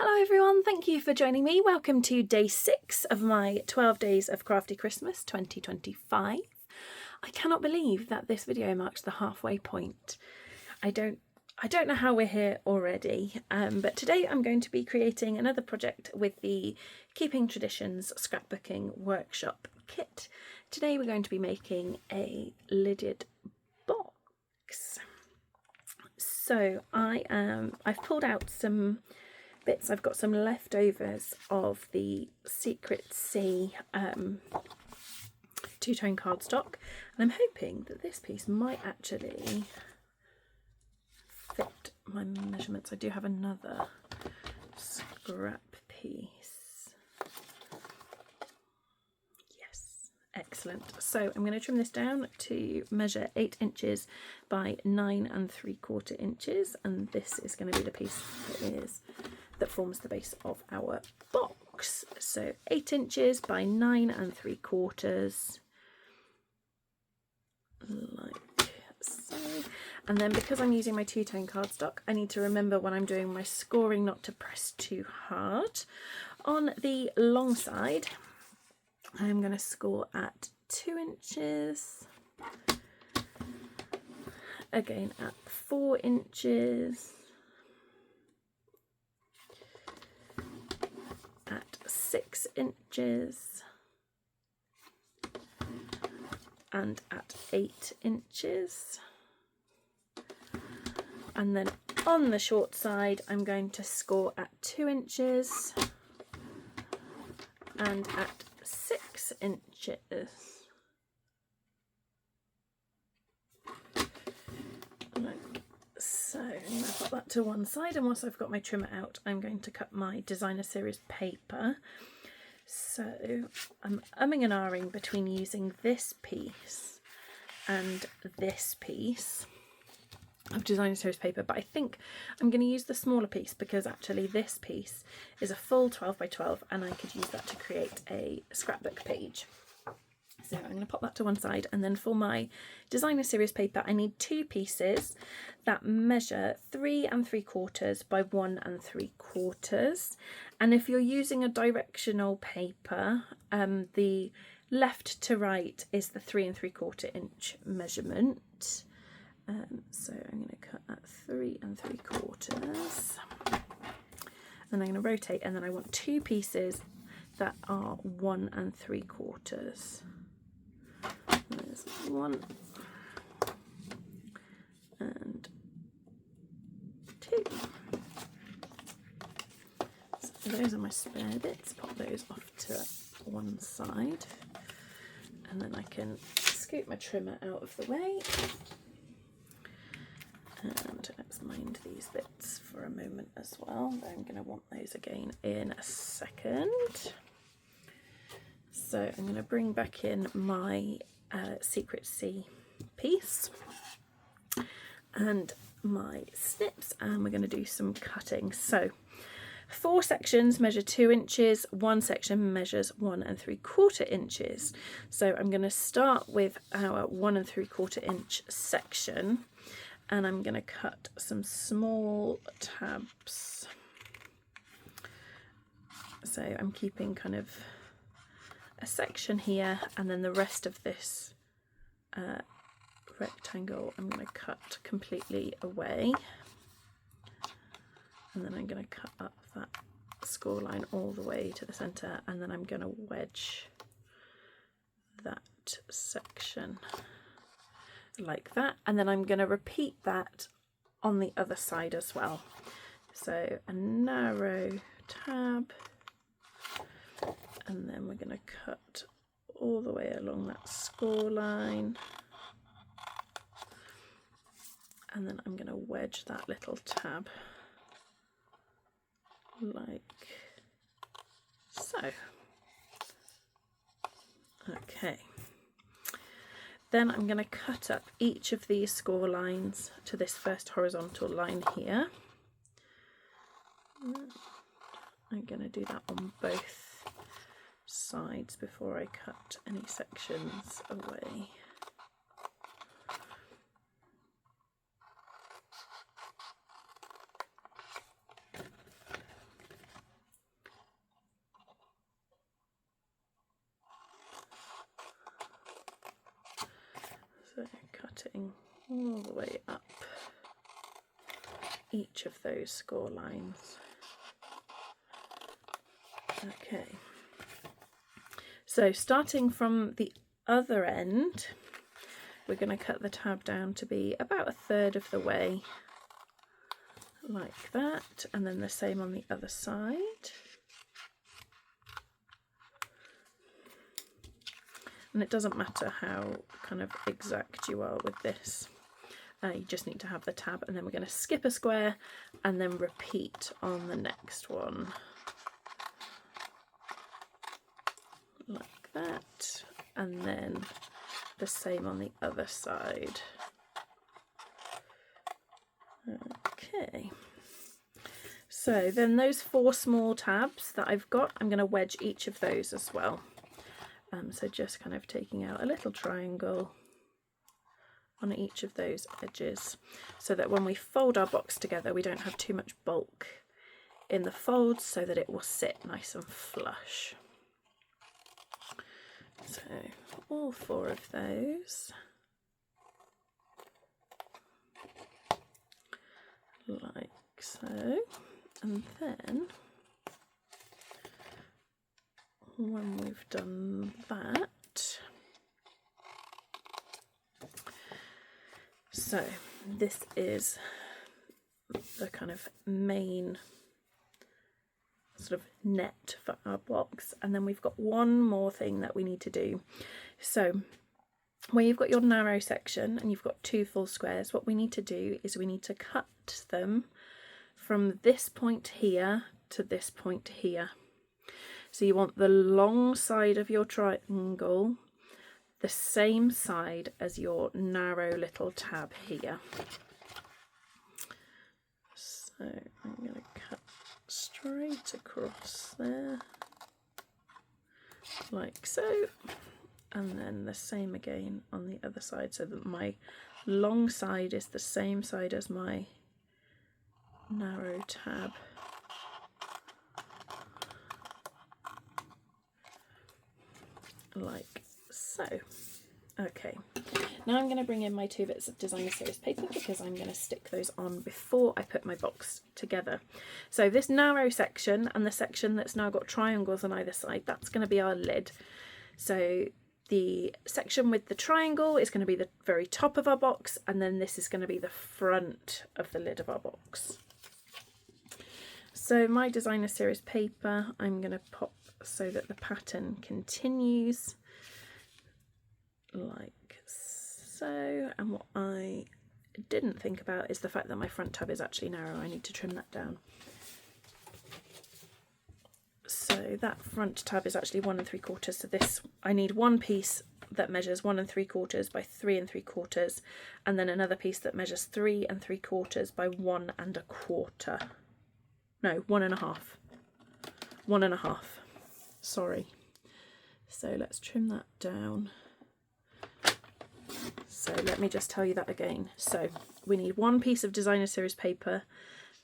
Hello everyone, thank you for joining me. Welcome to day 6 of my 12 days of Crafty Christmas 2025. I cannot believe that this video marks the halfway point. I don't know how we're here already, but today I'm going to be creating another project with the Keeping Traditions Scrapbooking Workshop kit. Today we're going to be making a lidded box. So I've pulled out some bits. I've got some leftovers of the Secret Sea two-tone cardstock, and I'm hoping that this piece might actually fit my measurements. I do have another scrap piece. Yes, excellent. So I'm going to trim this down to measure 8 inches by 9 3/4 inches, and this is going to be the piece that forms the base of our box. So 8 inches by 9 3/4, like so. And then because I'm using my two-tone cardstock, I need to remember when I'm doing my scoring not to press too hard. On the long side, I'm going to score at 2 inches, again at 4 inches, at 6 inches, and at 8 inches. And then on the short side, I'm going to score at 2 inches and at 6 inches. Like so, I'm going to put that to one side, and once I've got my trimmer out, I'm going to cut my designer series paper. So I'm umming and ahhing between using this piece and this piece of designer series paper, but I think I'm going to use the smaller piece because actually this piece is a full 12 by 12 and I could use that to create a scrapbook page. So I'm going to pop that to one side, and then for my designer series paper I need 2 pieces that measure 3 3/4 by 1 3/4, and if you're using a directional paper, the left to right is the 3 3/4 inch measurement. So I'm going to cut at 3 3/4, and I'm going to rotate, and then I want 2 pieces that are 1 3/4. There's 1 and 2. So those are my spare bits. Pop those off to one side, and then I can scoop my trimmer out of the way. And let's mind these bits for a moment as well. I'm going to want those again in a second. So I'm going to bring back in my Secret Sea piece and my snips, and we're going to do some cutting. So 4 sections measure 2 inches, 1 section measures 1 3/4 inches. So I'm going to start with our 1 3/4 inch section, and I'm going to cut some small tabs. So I'm keeping kind of a section here, and then the rest of this rectangle I'm going to cut completely away, and then I'm going to cut up that score line all the way to the center, and then I'm going to wedge that section like that, and then I'm going to repeat that on the other side as well. So a narrow tab, and then we're going to cut all the way along that score line, and then I'm going to wedge that little tab like so. Okay. Then I'm going to cut up each of these score lines to this first horizontal line here. I'm going to do that on both sides before I cut any sections away. going all the way up each of those score lines. Okay, so starting from the other end, we're going to cut the tab down to be about 1/3 of the way, like that, and then the same on the other side. And it doesn't matter how kind of exact you are with this, you just need to have the tab, and then we're going to skip a square and then repeat on the next one. Like that, and then the same on the other side. Okay, so then those 4 small tabs that I've got, I'm going to wedge each of those as well. So just kind of taking out a little triangle on each of those edges, so that when we fold our box together we don't have too much bulk in the folds, so that it will sit nice and flush. So all 4 of those, like so, and then when we've done that, so this is the kind of main sort of net for our box, and then we've got one more thing that we need to do. So where you've got your narrow section and you've got 2 full squares, what we need to do is we need to cut them from this point here to this point here. So you want the long side of your triangle the same side as your narrow little tab here. So I'm going to cut straight across there, like so, and then the same again on the other side, so that my long side is the same side as my narrow tab. Like so. Okay, now I'm going to bring in my 2 bits of designer series paper, because I'm going to stick those on before I put my box together. So this narrow section and the section that's now got triangles on either side, that's going to be our lid. So the section with the triangle is going to be the very top of our box, and then this is going to be the front of the lid of our box. So my designer series paper, I'm going to pop so that the pattern continues like so. And what I didn't think about is the fact that my front tab is actually narrow. I need to trim that down. So that front tab is actually 1 3/4. So this, I need one piece that measures 1 3/4 by 3 3/4, and then another piece that measures 3 3/4 by 1 1/4. No, 1 1/2. 1 1/2. Sorry. So let's trim that down. So let me just tell you that again. So we need one piece of designer series paper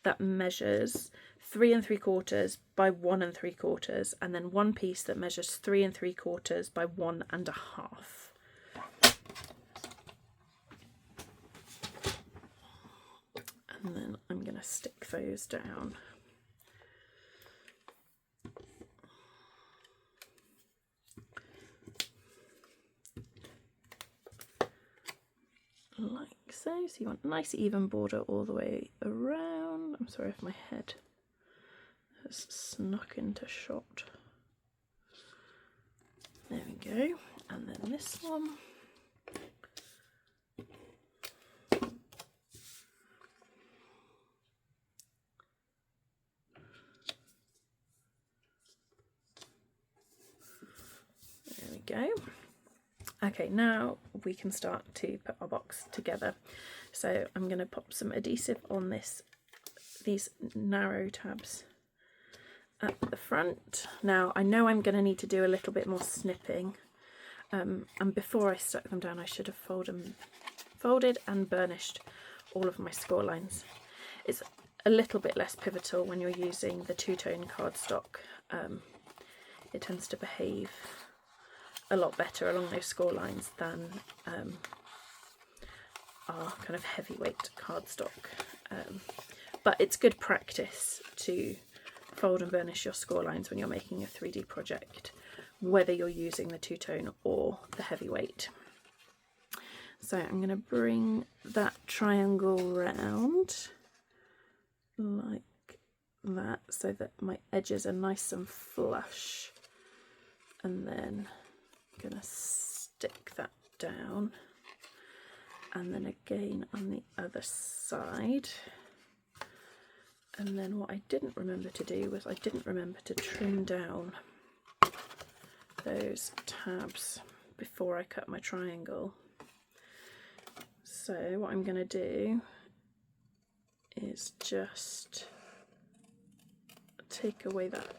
that measures 3 3/4 by 1 3/4, and then one piece that measures 3 3/4 by 1 1/2. And then I'm going to stick those down. Like so. So you want a nice even border all the way around. I'm sorry if my head has snuck into shot. There we go. And then this one. There we go. Okay, now we can start to put our box together. So I'm going to pop some adhesive on these narrow tabs at the front. Now I know I'm going to need to do a little bit more snipping, and before I stuck them down I should have folded and burnished all of my score lines. It's a little bit less pivotal when you're using the two-tone cardstock. It tends to behave a lot better along those score lines than are kind of heavyweight cardstock. But it's good practice to fold and burnish your score lines when you're making a 3D project, whether you're using the two-tone or the heavyweight. So I'm going to bring that triangle round like that so that my edges are nice and flush, and then I'm going to stick that down, and then again on the other side. And then what I didn't remember to do was I didn't remember to trim down those tabs before I cut my triangle. So what I'm going to do is just take away that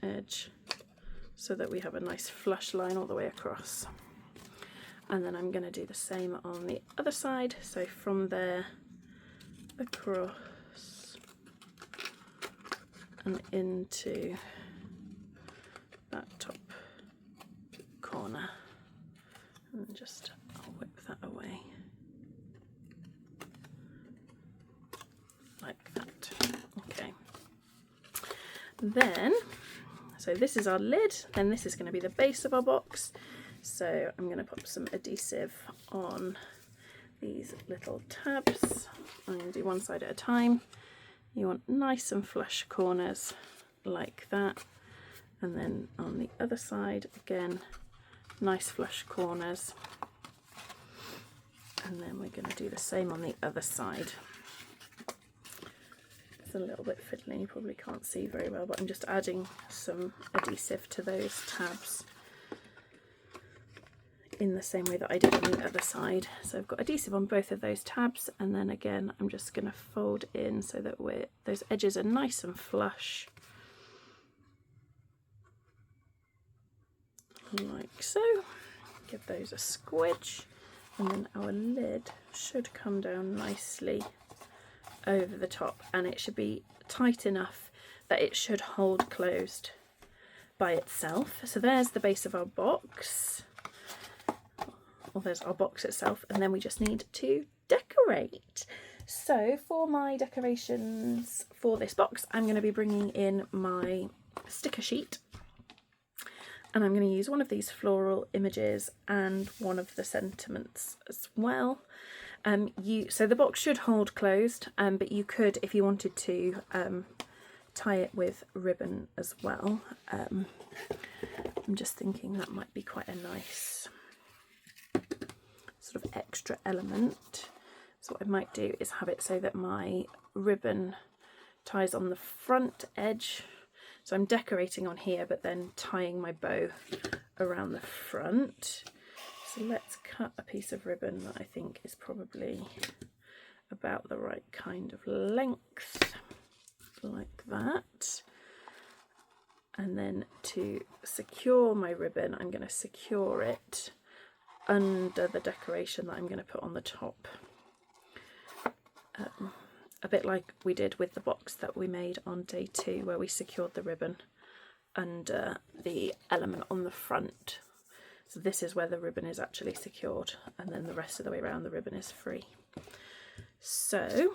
edge so that we have a nice flush line all the way across. And then I'm going to do the same on the other side, so from there across and into that top corner, and just I'll whip that away like that. Okay, then so this is our lid, and this is going to be the base of our box. So I'm going to put some adhesive on these little tabs. I'm going to do one side at a time. You want nice and flush corners like that, and then on the other side again, nice flush corners, and then we're going to do the same on the other side. It's a little bit fiddly, you probably can't see very well, but I'm just adding some adhesive to those tabs in the same way that I did on the other side. So I've got adhesive on both of those tabs, and then again I'm just going to fold in so that those edges are nice and flush, like so. Give those a squidge, and then our lid should come down nicely over the top, and it should be tight enough that it should hold closed by itself. So there's the base of our box. Well, there's our box itself, and then we just need to decorate. So for my decorations for this box, I'm going to be bringing in my sticker sheet, and I'm going to use one of these floral images and one of the sentiments as well. So the box should hold closed, but you could, if you wanted to, tie it with ribbon as well. I'm just thinking that might be quite a nice sort of extra element. So what I might do is have it so that my ribbon ties on the front edge. So I'm decorating on here, but then tying my bow around the front. So let's cut a piece of ribbon that I think is probably about the right kind of length, like that. And then to secure my ribbon, I'm going to secure it under the decoration that I'm going to put on the top. A bit like we did with the box that we made on day 2, where we secured the ribbon under the element on the front. So this is where the ribbon is actually secured, and then the rest of the way around the ribbon is free. So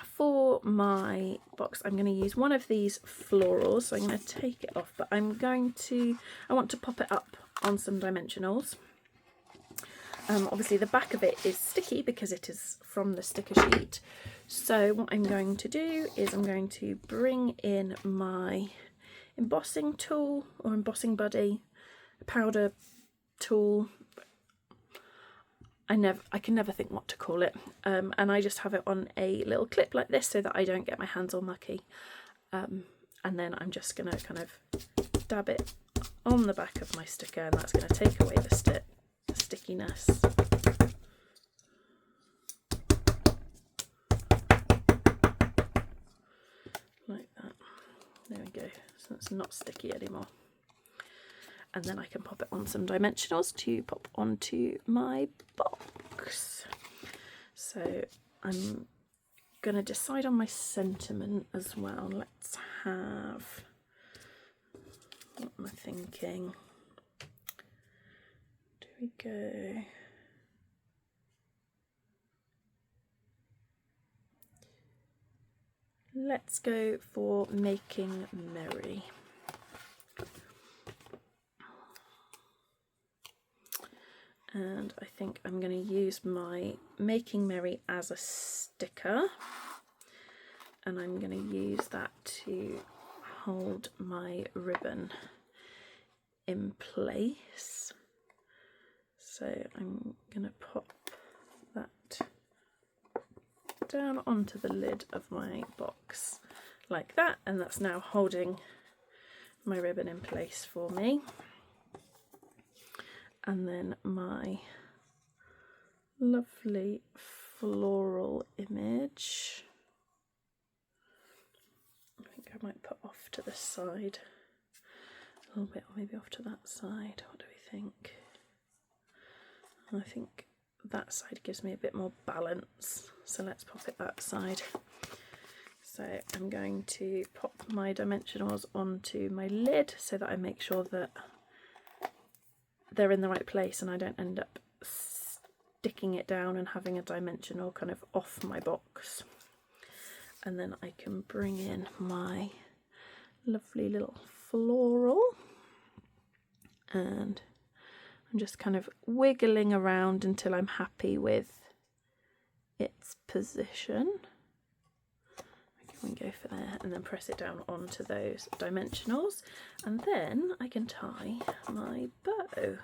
for my box, I'm going to use one of these florals. So I'm going to take it off, but I want to pop it up on some dimensionals. Obviously the back of it is sticky because it is from the sticker sheet. So what I'm going to do is I'm going to bring in my embossing tool or embossing buddy, a powder tool. I can never think what to call it, and I just have it on a little clip like this so that I don't get my hands all mucky, and then I'm just going to kind of dab it on the back of my sticker, and that's going to take away the stickiness. Like that. There we go, so it's not sticky anymore. And then I can pop it on some dimensionals to pop onto my box. So I'm going to decide on my sentiment as well. Let's have, what am I thinking? Do we go let's go for Making Merry. And I think I'm going to use my Making Merry as a sticker, and I'm going to use that to hold my ribbon in place. So I'm going to pop that down onto the lid of my box like that, and that's now holding my ribbon in place for me. And then my lovely floral image, I think I might put off to the side a little bit, or maybe off to that side. What do we think? I think that side gives me a bit more balance, so let's pop it that side. So I'm going to pop my dimensionals onto my lid so that I make sure that they're in the right place and I don't end up sticking it down and having a dimensional kind of off my box. And then I can bring in my lovely little floral, and I'm just kind of wiggling around until I'm happy with its position. We can go for there and then press it down onto those dimensionals, and then I can tie my bow.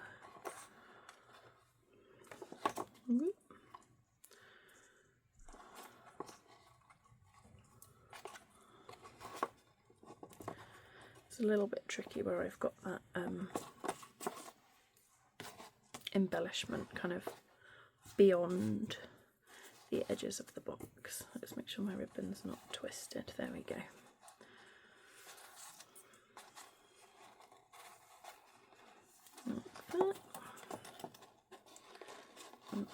It's a little bit tricky where I've got that embellishment kind of beyond the edges of the box. Let's make sure my ribbon's not twisted. There we go. Like that. And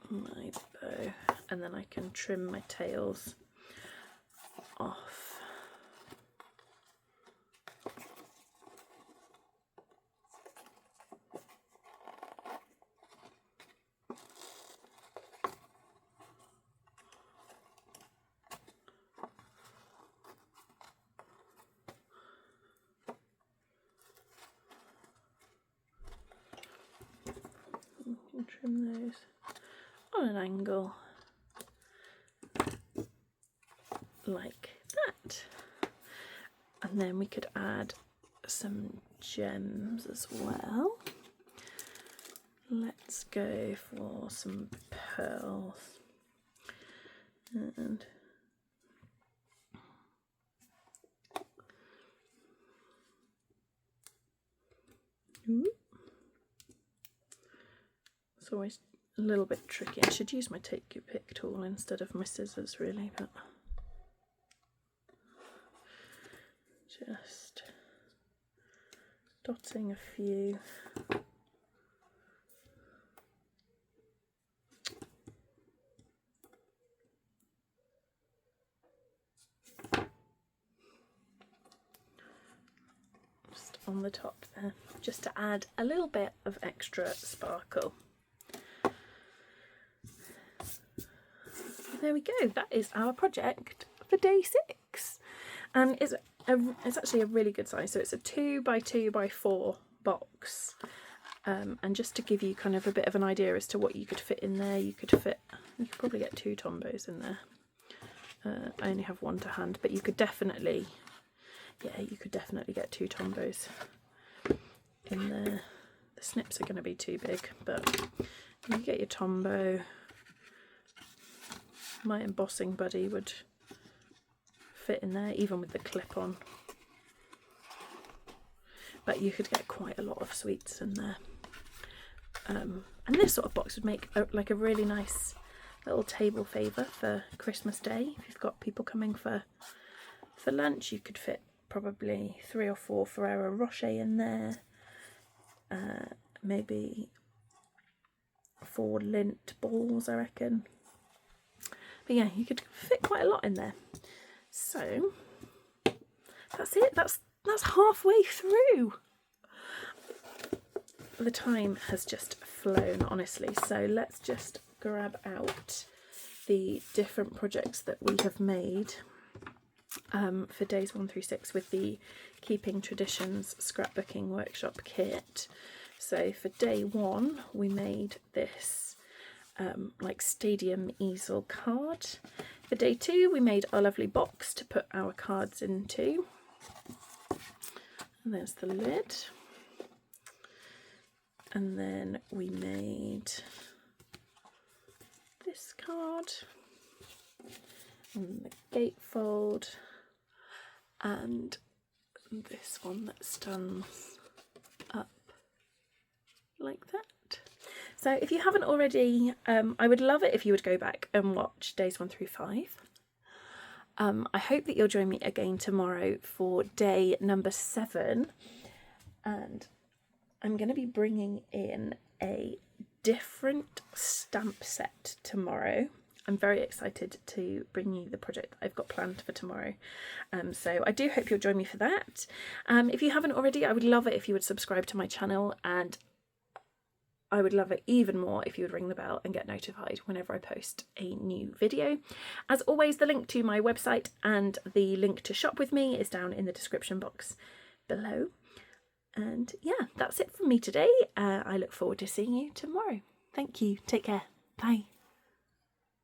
then my bow, and then I can trim my tails off. Trim those on an angle like that, and then we could add some gems as well. Let's go for some pearls, and it's always a little bit tricky. I should use my take your pick tool instead of my scissors really, but just dotting a few. Just on the top there, just to add a little bit of extra sparkle. There we go, that is our project for day 6, and it's actually a really good size. So it's a 2 by 2 by 4 box, and just to give you kind of a bit of an idea as to what you could fit in there, you could probably get 2 tombos in there. I only have 1 to hand, but you could definitely get 2 tombos in there. The snips are going to be too big, but you get your tombo. My embossing buddy would fit in there, even with the clip on. But you could get quite a lot of sweets in there. And this sort of box would make like a really nice little table favour for Christmas Day. If you've got people coming for lunch, you could fit probably 3 or 4 Ferrero Rocher in there. Maybe 4 Lindt balls, I reckon. But yeah, you could fit quite a lot in there. So that's it. That's halfway through. The time has just flown, honestly. So let's just grab out the different projects that we have made for days 1 through 6 with the Keeping Traditions Scrapbooking Workshop kit. So for day 1 we made this like stadium easel card. For day 2 we made our lovely box to put our cards into. And there's the lid. And then we made this card and the gatefold and this one that stands up like that. So if you haven't already, I would love it if you would go back and watch days 1 through 5. I hope that you'll join me again tomorrow for day number 7, and I'm going to be bringing in a different stamp set tomorrow. I'm very excited to bring you the project that I've got planned for tomorrow. So I do hope you'll join me for that. If you haven't already, I would love it if you would subscribe to my channel, and I would love it even more if you would ring the bell and get notified whenever I post a new video. As always, the link to my website and the link to shop with me is down in the description box below. And yeah, that's it from me today. I look forward to seeing you tomorrow. Thank you. Take care. Bye.